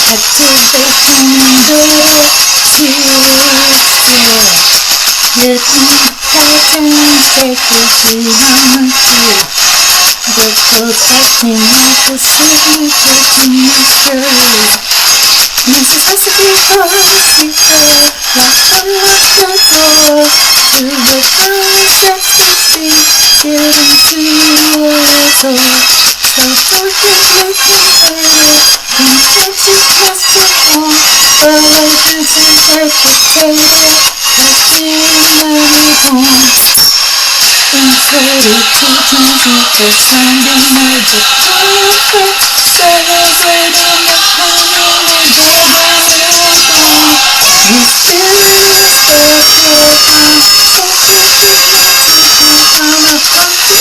Activation in the system. Hypnotizing sacredly onto the codes acting like a signature mystery. Necessity for secret, like a locked door to the promise ecstasy given to you as old. So forget consider conscious must perform the legends interpreted as humanity forms. Inflated to transmit the sounding of the trumpet, celebrating the coming of the Lord. We spin the spiritual time, so consciousness is the time of consciousness.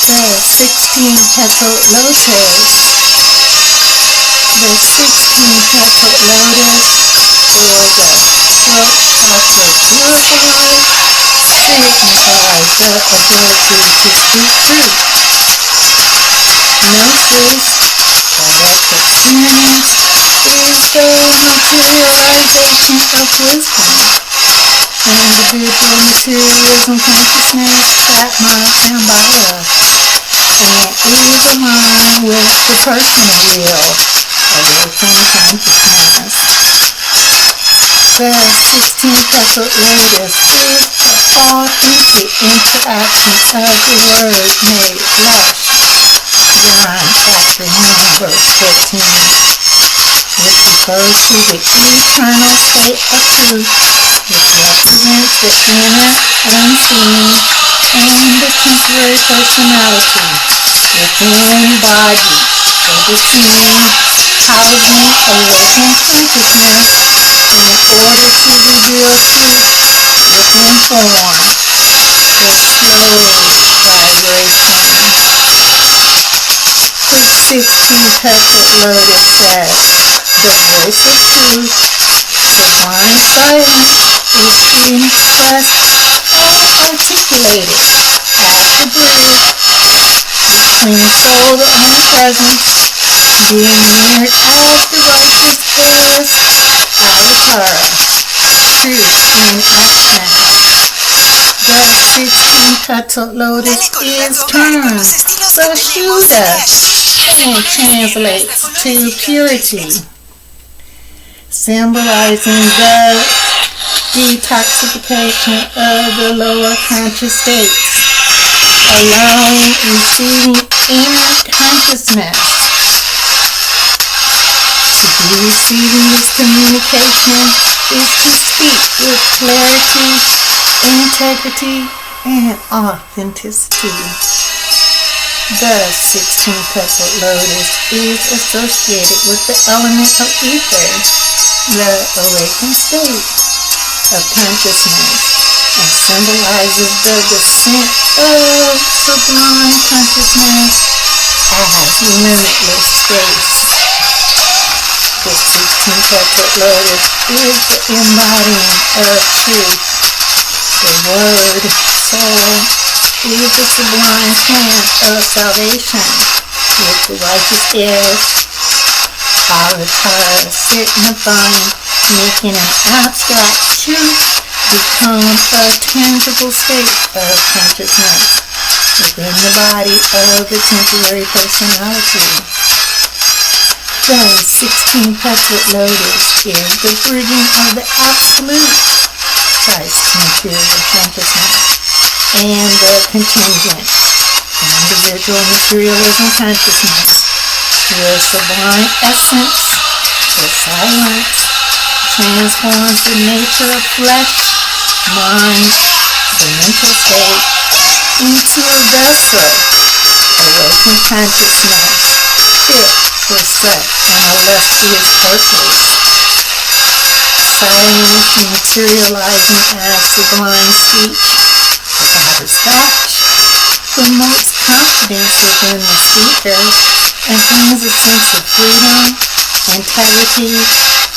The 16-petaled lotus. The 16-petaled lotus, or the throat chakra purifier, signifies the ability to speak truth. Gnosis, direct experience, is the materialization of wisdom. Individual materialism consciousness, Atma and Baya, and is aligned with the personal will, awakened consciousness. The 16-petaled lotus is the authentic interaction of the word made flesh, John chapter 9 verse 14. It refers to the eternal state of truth, which represents the inner, unseen, and the temporary personality within body for the seeing, housing awakened consciousness in order to reveal truth within form, the slow vibration. The 16-petaled lotus says, the voice of truth, divine silence, is being expressed or articulated as the bridge between soul and presence, being mirrored as the righteous bliss, avatara, truth in action. The 16-petaled lotus is termed the Shuddha and translates to purity, symbolizing the detoxification of the lower conscious states, allowing receiving inner consciousness. To be receiving this communication is to speak with clarity, integrity, and authenticity. The 16-petaled lotus is associated with the element of ether, the awakened state of consciousness, and symbolizes the descent of sublime consciousness as limitless space. The 16-petaled lotus is the embodying of truth. The word soul is the sublime plant of salvation, which the righteous is. Avatara signifying making an abstract truth become a tangible state of consciousness within the body of the temporary personality. The 16-petaled lotus is the bridging of the absolute Christ material consciousness and the contingent individual materialism consciousness with sublime essence, the silence, transforms the nature of flesh, mind, the mental state into a vessel, awakened consciousness, fit for such an illustrious purpose. Silence materializing as sublime speech without a scratch promotes confidence within the speaker and brings a sense of freedom, integrity,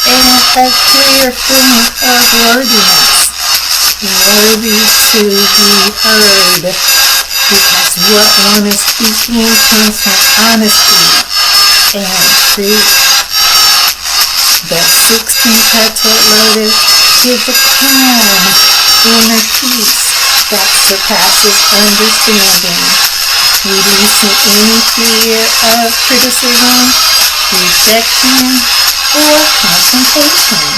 and a clear feeling of worthiness, worthy to be heard, because what one is speaking comes from honesty and truth. The 16-petaled lotus gives a calm inner peace that surpasses understanding, releasing any fear of criticism, rejection, or confrontation.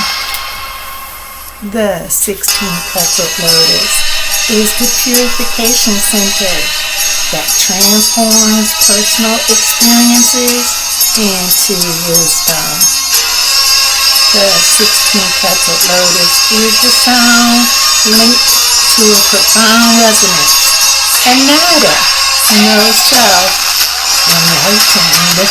The 16-petaled lotus is the purification center that transforms personal experiences into wisdom. The 16-petaled lotus is the sound linked to a profound resonance, and nada, no self, enlightened.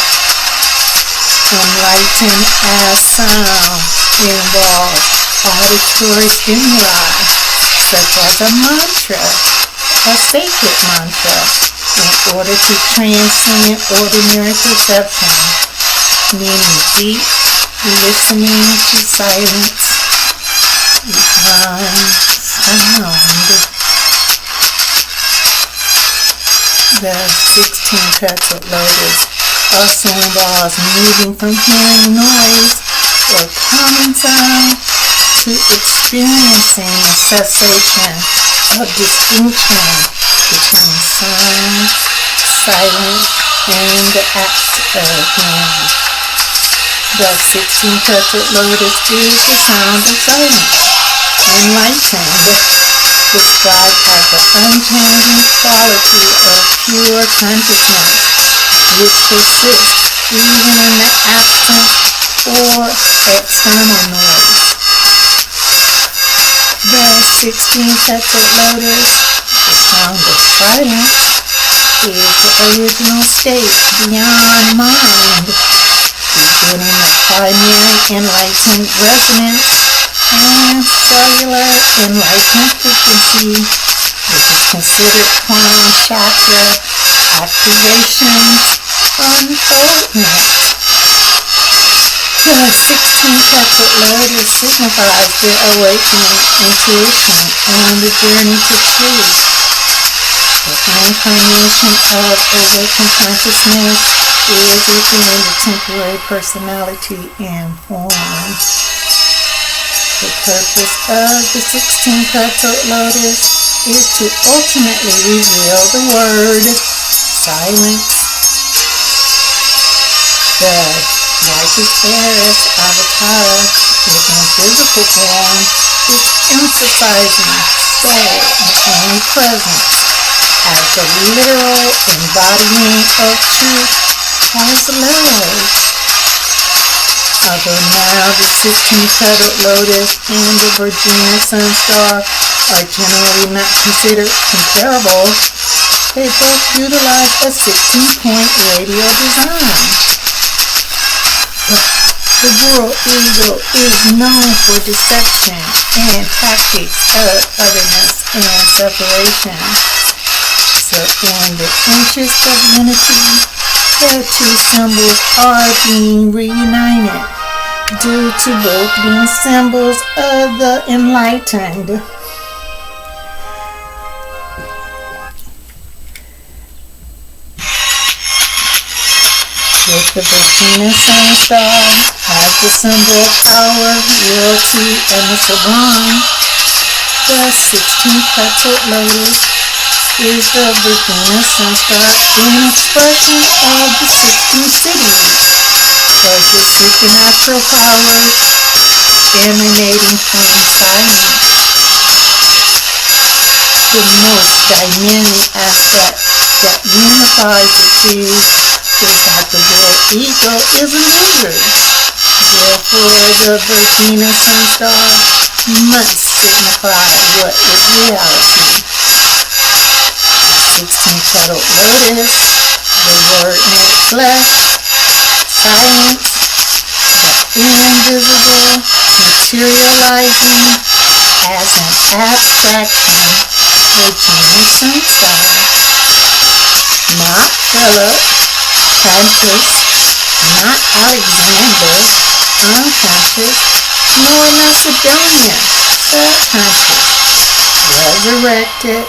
Enlightened as sound involves auditory stimuli, such as a mantra, a sacred mantra, in order to transcend ordinary perception, meaning deep listening to silence, behind sound. The 16-petaled lotus also involves moving from hearing noise or common sound to experiencing the cessation of distinction between sound, silence, and the act of hearing. The 16-petaled lotus is the sound of silence, enlightened, described as the unchanging quality of pure consciousness, which persists even in the absence or external noise. The 16-petaled lotus, the sound of silence, is the original state beyond mind, beginning the primary enlightened resonance and cellular enlightened frequency, which is considered crown chakra activation unfoldment. The 16-petaled lotus signifies the awakening intuition and the journey to truth. The incarnation of awakened consciousness is within the temporary personality and form. The purpose of the 16-petaled lotus is to ultimately reveal the word silence. The righteous heiress avatar within physical form is emphasizing soul and omnipresence as the literal embodying of truth as love. Although now the 16-petaled lotus and the Virginia Sunstar are generally not considered comparable, they both utilize a 16-point radio design. The world eagle is known for deception and tactics of otherness and separation. So in the interest of unity, the two symbols are being reunited due to both being symbols of the enlightened. With the Virginia Sunstar as the symbol of power, royalty, and the sublime, the 16-petaled lotus is the Virginia Sunstar in expression of the 16 cities, or just supernatural powers emanating from silence. The most dynamic aspect that unifies the two is that the real ego is illusory. Therefore, the Virginia Sunstar must signify what is reality. The 16-petaled lotus, the Word made flesh, science, the invisible, materializing as an abstraction, Virginia Sunstar, not Philip, conscious, not Alexander, unconscious, nor Macedonian, subconscious, resurrected,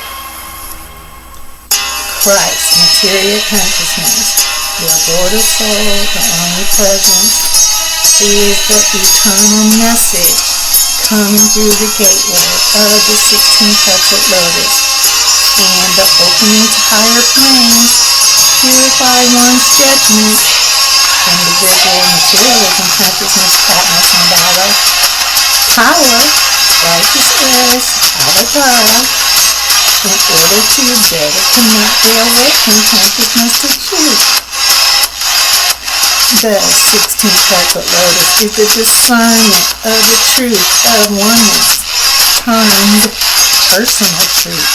Christ, material consciousness, your immortal soul, the only presence, is the eternal message coming through the gateway of the 16-petaled lotus, and the opening to higher planes, purify one's judgment, individual materialism, consciousness, Atma Sambhava, power, righteous is, Avatara, in order to better connect the awakened consciousness to truth. The 16-petaled lotus is the discernment of the truth of oneness, termed personal truth.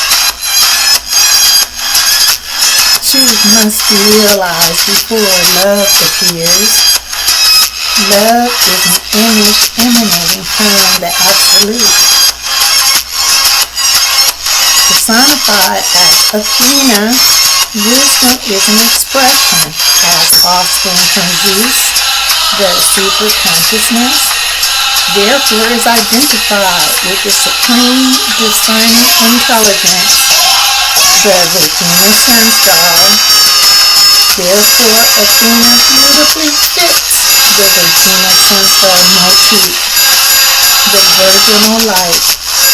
Truth must be realized before love appears. Love is an image emanating from the Absolute. Personified as Athena, wisdom is an expression as offspring from Zeus, the super consciousness. Therefore is identified with the supreme discerning intelligence, the Virginia Sunstar. Therefore Athena beautifully fits the Virginia Sunstar motif, the virginal light,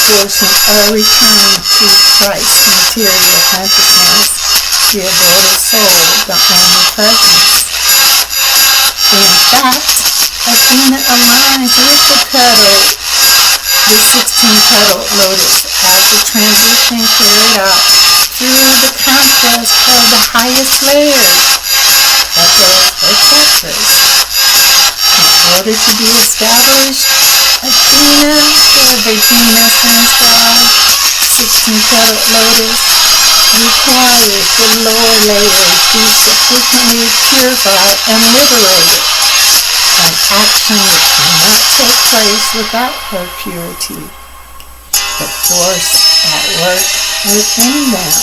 forcing a return to Christ's material consciousness, the immortal soul, the only presence. In fact, Athena aligns with the 16-petaled lotus as the transition carried out through the conquest of the highest layers of those protectors. In order to be established, Athena, the Virginia Sunstar, 16-petaled lotus, requires the lower layers be sufficiently purified and liberated, an action which cannot take place without her purity, the force at work within them.